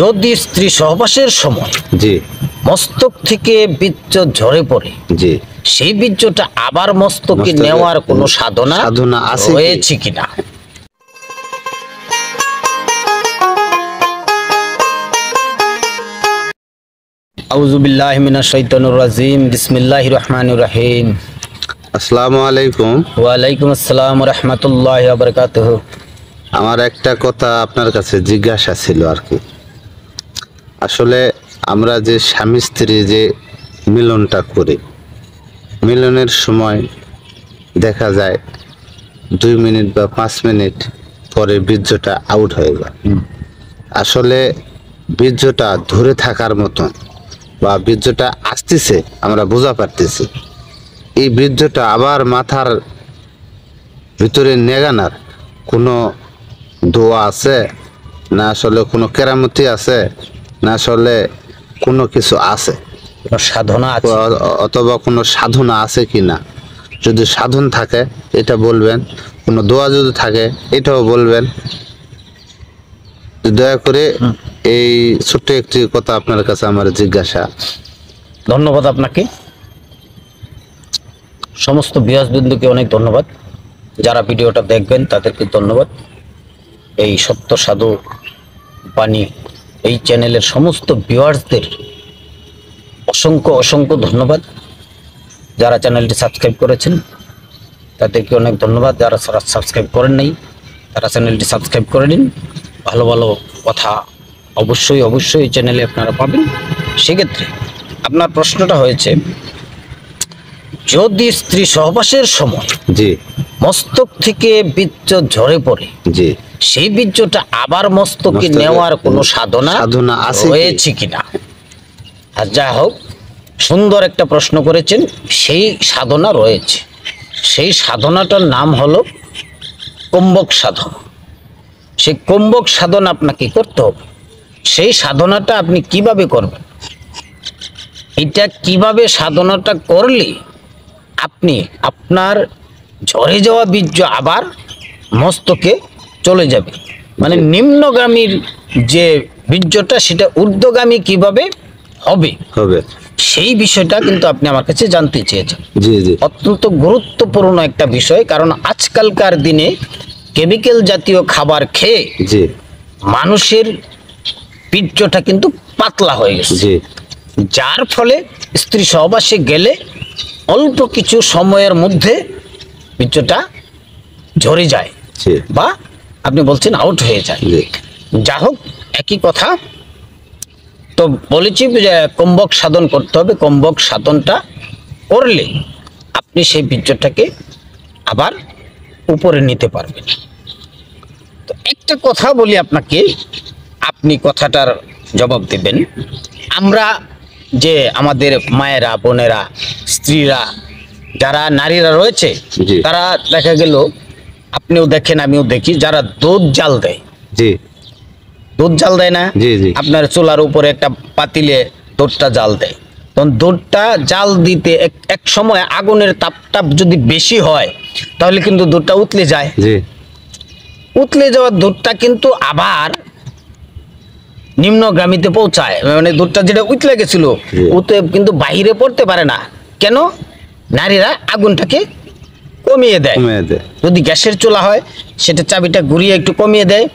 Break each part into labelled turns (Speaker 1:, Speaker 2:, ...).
Speaker 1: যদি স্ত্রী সহবাসের সময়
Speaker 2: জি
Speaker 1: মস্তক থেকে বীর্য ঝরে পড়ে,
Speaker 2: জি
Speaker 1: সেই বীর্যটা আবার মস্তকে
Speaker 2: মস্তকে
Speaker 1: নেওয়ার কোনো সাধনা
Speaker 2: আছে কি?
Speaker 1: রয়েছে কিনা? আউযু বিল্লাহি মিনাশ শাইতানির রাজিম। বিসমিল্লাহির রহমানির রহিম।
Speaker 2: আসসালামু আলাইকুম।
Speaker 1: ওয়া আলাইকুম আসসালাম ওয়া রাহমাতুল্লাহি ওয়া বারাকাতুহু।
Speaker 2: আমার একটা কথা আপনার কাছে জিজ্ঞাসা ছিল আর কি। আসলে আমরা যে স্বামী স্ত্রী যে মিলনটা করি, মিলনের সময় দেখা যায় 2 মিনিট বা 5 মিনিট পরে বীর্যটা আউট হয়ে যায়। আসলে বীর্যটা ধরে থাকার মতন বা বীর্যটা আসতেছে আমরা বোঝা পারতেছি, এই বীর্যটা আবার মাথার ভিতরে নেগানার কোনো দোয়া আছে না, আসলে কোনো কেরামতি আছে না, আসলে কোনো কিছু আছে
Speaker 1: কোনো সাধনা আছে?
Speaker 2: অথবা কোনো সাধনা আছে কি না? যদি সাধন থাকে এটা বলবেন, কোনো দোয়া যদি থাকে এটাও বলবেন। দয়া করে এই ছোট্ট একটি কথা আপনার কাছে আমার জিজ্ঞাসা।
Speaker 1: ধন্যবাদ আপনাকে। সমস্ত ভিউয়ার্সবৃন্দকে অনেক ধন্যবাদ। যারা ভিডিওটা দেখবেন তাদেরকে ধন্যবাদ। এই সত্য সাধু বাণী এই চ্যানেলের সমস্ত ভিউয়ার্সদের অসংখ্য অসংখ্য ধন্যবাদ। যারা চ্যানেলটি সাবস্ক্রাইব করেছেন তাদেরকে অনেক ধন্যবাদ। যারা সাবস্ক্রাইব করেন নাই তারা চ্যানেলটি সাবস্ক্রাইব করে নিন। ভালো ভালো কথা অবশ্যই অবশ্যই এই চ্যানেলে আপনারা পাবেন। সেক্ষেত্রে আপনার প্রশ্নটা হয়েছে, যদি স্ত্রী সহবাসের সময়
Speaker 2: জি
Speaker 1: মস্তক থেকে বীর্য ঝরে পড়ে,
Speaker 2: জি
Speaker 1: সেই বীর্যটা আবার মস্তকে
Speaker 2: মস্তকে
Speaker 1: নেওয়ার কোনো সাধনা
Speaker 2: আছে কি?
Speaker 1: রয়েছে কিনা? আর যা হোক, সুন্দর একটা প্রশ্ন করেছেন। সেই সাধনা রয়েছে। সেই সাধনাটার নাম হলো কুম্ভক সাধন। সেই কুম্ভক সাধন আপনাকে করতে হবে। সেই সাধনাটা আপনি কিভাবে করবেন? এটা কিভাবে সাধনাটা করলে আপনি আপনার ঝরে যাওয়া বীর্য আবার মস্তকে চলে যাবে, মানে নিম্নগামীর যে বীর্যটা সেটা ঊর্ধ্বগামী কিভাবে হবে
Speaker 2: হবে,
Speaker 1: সেই বিষয়টা কিন্তু আপনি আমার কাছে জানতে চেয়েছেন।
Speaker 2: জি জি
Speaker 1: অত্যন্ত গুরুত্বপূর্ণ একটা বিষয়, কারণ আজকালকার দিনে কেমিক্যাল জাতীয় খাবার খেয়ে
Speaker 2: জি
Speaker 1: মানুষের বীর্যটা কিন্তু পাতলা হয়ে গেছে,
Speaker 2: জি
Speaker 1: যার ফলে স্ত্রী সহবাসে গেলে অল্প কিছু সময়ের মধ্যে বীর্যটা ঝরে যায়
Speaker 2: জি
Speaker 1: বা আপনি বলছেন আউট হয়ে যায়।
Speaker 2: জি
Speaker 1: যা হোক, একই কথা। তো বলেছি যে কুম্ভক সাধন করতে হবে। কুম্ভক সাধনটা করলে আপনি সেই বীর্যটাকে আবার উপরে নিতে পারবেন। তো একটা কথা বলি আপনাকে, আপনি কথাটার জবাব দেবেন। আমরা যে আমাদের মায়েরা, বোনেরা, স্ত্রীরা, যারা নারীরা রয়েছে,
Speaker 2: জি।
Speaker 1: তারা দেখা গেল, আপনিও দেখেন আমিও দেখি, যারা দুধ জাল দেয়,
Speaker 2: জি
Speaker 1: দুধ জাল দেয় না,
Speaker 2: জি জি
Speaker 1: আপনার চুলার উপরে একটা পাতিলে দুধটা জাল দেয়। তখন দুধটা জাল দিতে এক সময় আগুনের তাপটা যদি বেশি হয় তাহলে কিন্তু দুধটা উতলে যায়।
Speaker 2: জি
Speaker 1: উতলে যাওয়া দুধটা কিন্তু আবার নিম্নগামীতে পৌঁছায়, মানে দুধটা যেটা উতলে গেছিল ওতে কিন্তু বাইরে পড়তে পারে না। কেন? নারীরা আগুনটাকে কমিয়ে দেয়। যদি গ্যাসের চুলা হয় সেটা চাবিটা ঘুরিয়ে একটু কমিয়ে দেয়,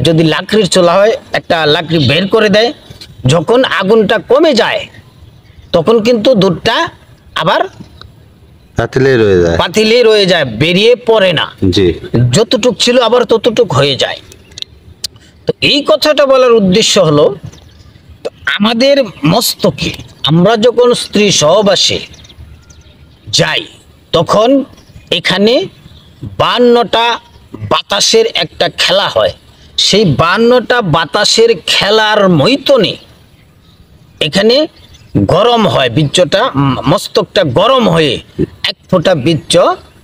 Speaker 1: যদি লাকড়ির চুলা হয় একটা লাকড়ি বের করে দেয়। যখন আগুনটা কমে যায় তখন কিন্তু দুধটা আবার পাতিলেই রয়ে যায়, বেরিয়ে পড়ে না।
Speaker 2: জি
Speaker 1: যতটুক ছিল আবার ততটুক হয়ে যায়। তো এই কথাটা বলার উদ্দেশ্য হলো, তো আমাদের মস্তকে আমরা যখন স্ত্রী সহবাসে যাই তখন এখানে 52টা বাতাসের একটা খেলা হয়। সেই 52টা বাতাসের খেলার মৈতনে এখানে গরম হয় বীর্যটা, মস্তকটা গরম হয়ে এক ফোঁটা বীর্য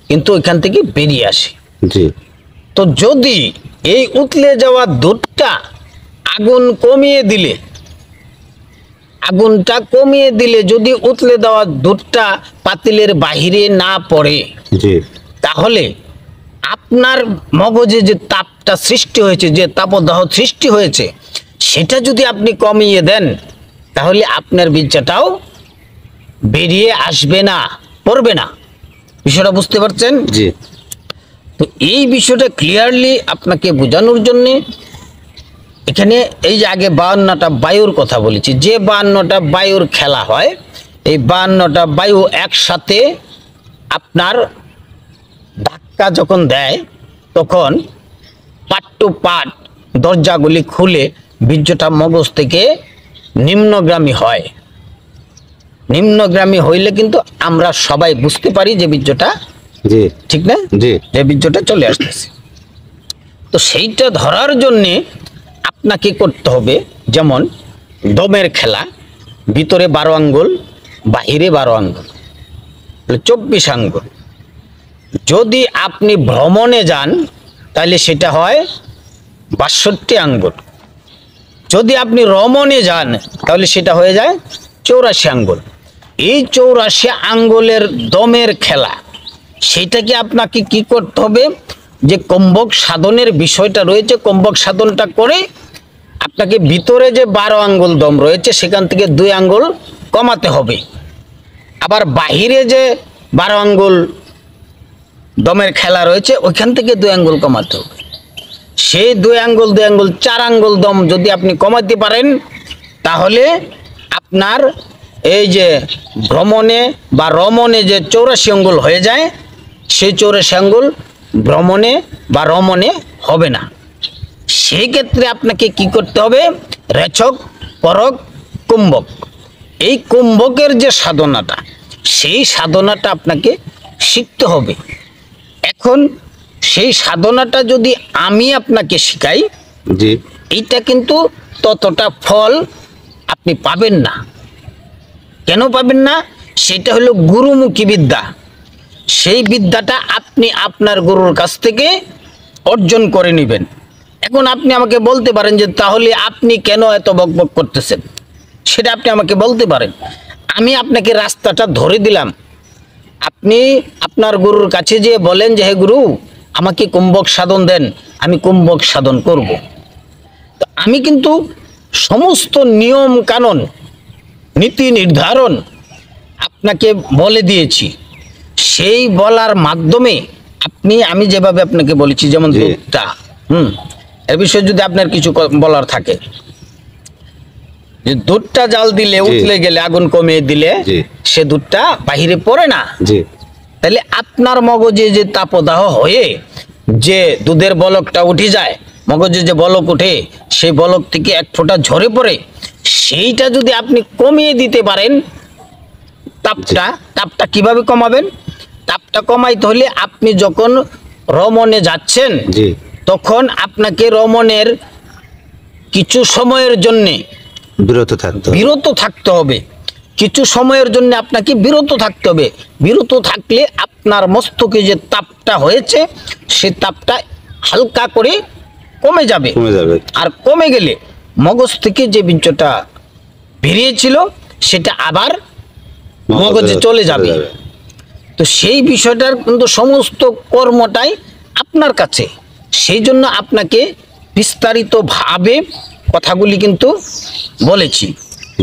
Speaker 1: কিন্তু এখান থেকে বেরিয়ে আসে।
Speaker 2: জি
Speaker 1: তো যদি এই উতলে যাওয়া দুধটা আগুন কমিয়ে দিলে, আগুনটা কমিয়ে দিলে যদি উতলে দেওয়া দুধটা পাতিলের বাহিরে না পড়ে,
Speaker 2: জি
Speaker 1: তাহলে আপনার মগজে যে তাপটা সৃষ্টি হয়েছে, যে তাপদাহ সৃষ্টি হয়েছে, সেটা যদি আপনি কমিয়ে দেন তাহলে আপনার বীর্যটাও বেরিয়ে আসবে না, পড়বে না। বিষয়টা বুঝতে পারছেন?
Speaker 2: জি
Speaker 1: তো এই বিষয়টা ক্লিয়ারলি আপনাকে বোঝানোর জন্য এখানে এই যে আগে 52টা বায়ুর কথা বলেছি, যে 52টা বায়ুর খেলা হয়, এই 52টা বায়ু একসাথে আপনার ধাক্কা যখন দেয় তখন পার্ট টু পার্ট দরজাগুলি খুলে বীর্যটা মগজ থেকে নিম্নগামী হয়। নিম্নগামী হইলে কিন্তু আমরা সবাই বুঝতে পারি যে বীর্যটা,
Speaker 2: জি
Speaker 1: ঠিক না,
Speaker 2: জি
Speaker 1: যে বীর্যটা চলে আসতেছে। তো সেইটা ধরার জন্যে আপনাকে করতে হবে, যেমন দমের খেলা, ভিতরে 12 আঙ্গুল, বাহিরে 12 আঙ্গুল, 24 আঙ্গুল। যদি আপনি ভ্রমণে যান তাহলে সেটা হয় 62 আঙ্গুল। যদি আপনি রমণে যান তাহলে সেটা হয়ে যায় 84 আঙ্গুল। এই 84 আঙ্গুলের দমের খেলা, সেটাকে আপনাকে কি করতে হবে, যে কম্বক সাধনের বিষয়টা রয়েছে, কম্বক সাধনটা করে আপনাকে ভিতরে যে 12 আঙ্গুল দম রয়েছে সেখান থেকে 2 আঙ্গুল কমাতে হবে। আবার বাহিরে যে 12 আঙ্গুল দমের খেলা রয়েছে ওইখান থেকে 2 আঙ্গুল কমাতে হবে। সেই 2 আঙ্গুল 2 আঙ্গুল 4 আঙ্গুল দম যদি আপনি কমাতে পারেন তাহলে আপনার এই যে ভ্রমণে বা রমণে যে 84 আঙ্গুল হয়ে যায়, সেই 84 আঙ্গুল ভ্রমণে বা রমণে হবে না। সেই ক্ষেত্রে আপনাকে কি করতে হবে, রেচক, পরক, কুম্ভক, এই কুম্ভকের যে সাধনাটা, সেই সাধনাটা আপনাকে শিখতে হবে। এখন সেই সাধনাটা যদি আমি আপনাকে শিখাই,
Speaker 2: জি
Speaker 1: এইটা কিন্তু ততটা ফল আপনি পাবেন না। কেন পাবেন না? সেটা হলো গুরুমুখী বিদ্যা। সেই বিদ্যাটা আপনি আপনার গুরুর কাছ থেকে অর্জন করে নেবেন। এখন আপনি আমাকে বলতে পারেন যে তাহলে আপনি কেন এত বকবক করতেছেন, সেটা আপনি আমাকে বলতে পারেন। আমি আপনাকে রাস্তাটা ধরে দিলাম। আপনি আপনার গুরুর কাছে যেয়ে বলেন যে হে গুরু, আমাকে কুম্ভক সাধন দেন, আমি কুম্ভক সাধন করব। তো আমি কিন্তু সমস্ত নিয়ম কানুন, নীতি নির্ধারণ আপনাকে বলে দিয়েছি। সেই বলার মাধ্যমে আমি যেভাবে আপনাকে বলেছি, যেমন
Speaker 2: জি।
Speaker 1: দুধটা, এর বিষয়ে যদি আপনার কিছু বলার থাকে, যে দুধটা জাল দিলে
Speaker 2: জি।
Speaker 1: উতলে গেলে আগুন কমিয়ে দিলে
Speaker 2: জি।
Speaker 1: সে দুধটা বাহিরে পড়ে না।
Speaker 2: জি
Speaker 1: তাহলে আপনার মগজে যে তাপদাহ হয়ে যে দুধের বলকটা উঠে যায়, মগজে যে বলক উঠে, সেই বলক থেকে এক ফোঁটা ঝরে পড়ে, সেইটা যদি আপনি কমিয়ে দিতে পারেন, তাপটা কিভাবে কমাবেন? তাপটা কমাইতে হলে আপনি যখন রমণে যাচ্ছেন
Speaker 2: জি
Speaker 1: তখন আপনাকে রমণের কিছু সময়ের জন্যে
Speaker 2: বিরত থাকতে হবে।
Speaker 1: বিরত থাকতে হবে। কিছু সময়ের জন্য আপনাকে বিরত থাকতে হবে। বিরত থাকলে আপনার মস্তকে যে তাপটা হয়েছে সেই তাপটা হালকা করে কমে যাবে।
Speaker 2: কমে যাবে।
Speaker 1: আর কমে গেলে মগজ থেকে যে বীর্যটা বেরিয়েছিল সেটা আবার মগজে চলে যাবে। তো সেই বিষয়টার কিন্তু সমস্ত কর্মটাই আপনার কাছে। সেই জন্য আপনাকে বিস্তারিতভাবে কথাগুলি কিন্তু বলেছি।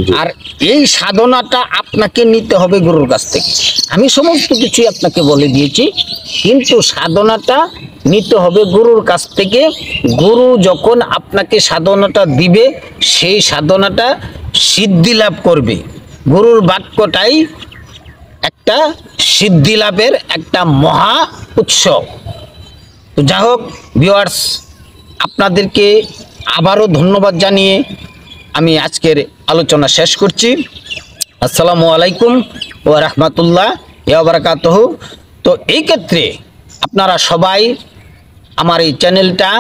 Speaker 2: জি।
Speaker 1: আর এই সাধনাটা আপনাকে নিতে হবে গুরুর কাছ থেকে। আমি সমস্ত কিছুই আপনাকে বলে দিয়েছি, কিন্তু সাধনাটা নিতে হবে গুরুর কাছ থেকে। গুরু যখন আপনাকে সাধনাটা দিবে, সেই সাধনাটা সিদ্ধি লাভ করবে। গুরুর বাক্যটাই একটা সিদ্ধি লাভের একটা মহা উৎসব। তো যাই হোক ভিউয়ার্স, আপনাদেরকে আবারও ধন্যবাদ জানিয়ে আমি আজকের আলোচনা শেষ করছি। আসসালামু আলাইকুম ওয়া রাহমাতুল্লাহ ওয়া বারাকাতুহু। তো এই ক্ষেত্রে আপনারা সবাই আমার এই চ্যানেলটা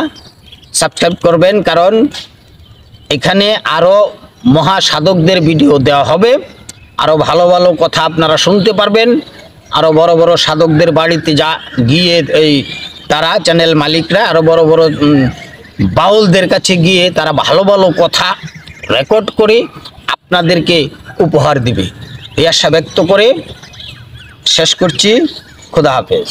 Speaker 1: সাবস্ক্রাইব করবেন, কারণ এখানে আরও মহা সাধকদের ভিডিও দেওয়া হবে। আরও ভালো ভালো কথা আপনারা শুনতে পারবেন। আরও বড় বড় সাধকদের বাড়িতে গিয়ে তারা চ্যানেল মালিকরা আরও বড় বড় বাউলদের কাছে গিয়ে তারা ভালো ভালো কথা রেকর্ড করে আপনাদেরকে উপহার দিবে। এই আশা ব্যক্ত করে শেষ করছি। খোদা হাফেজ।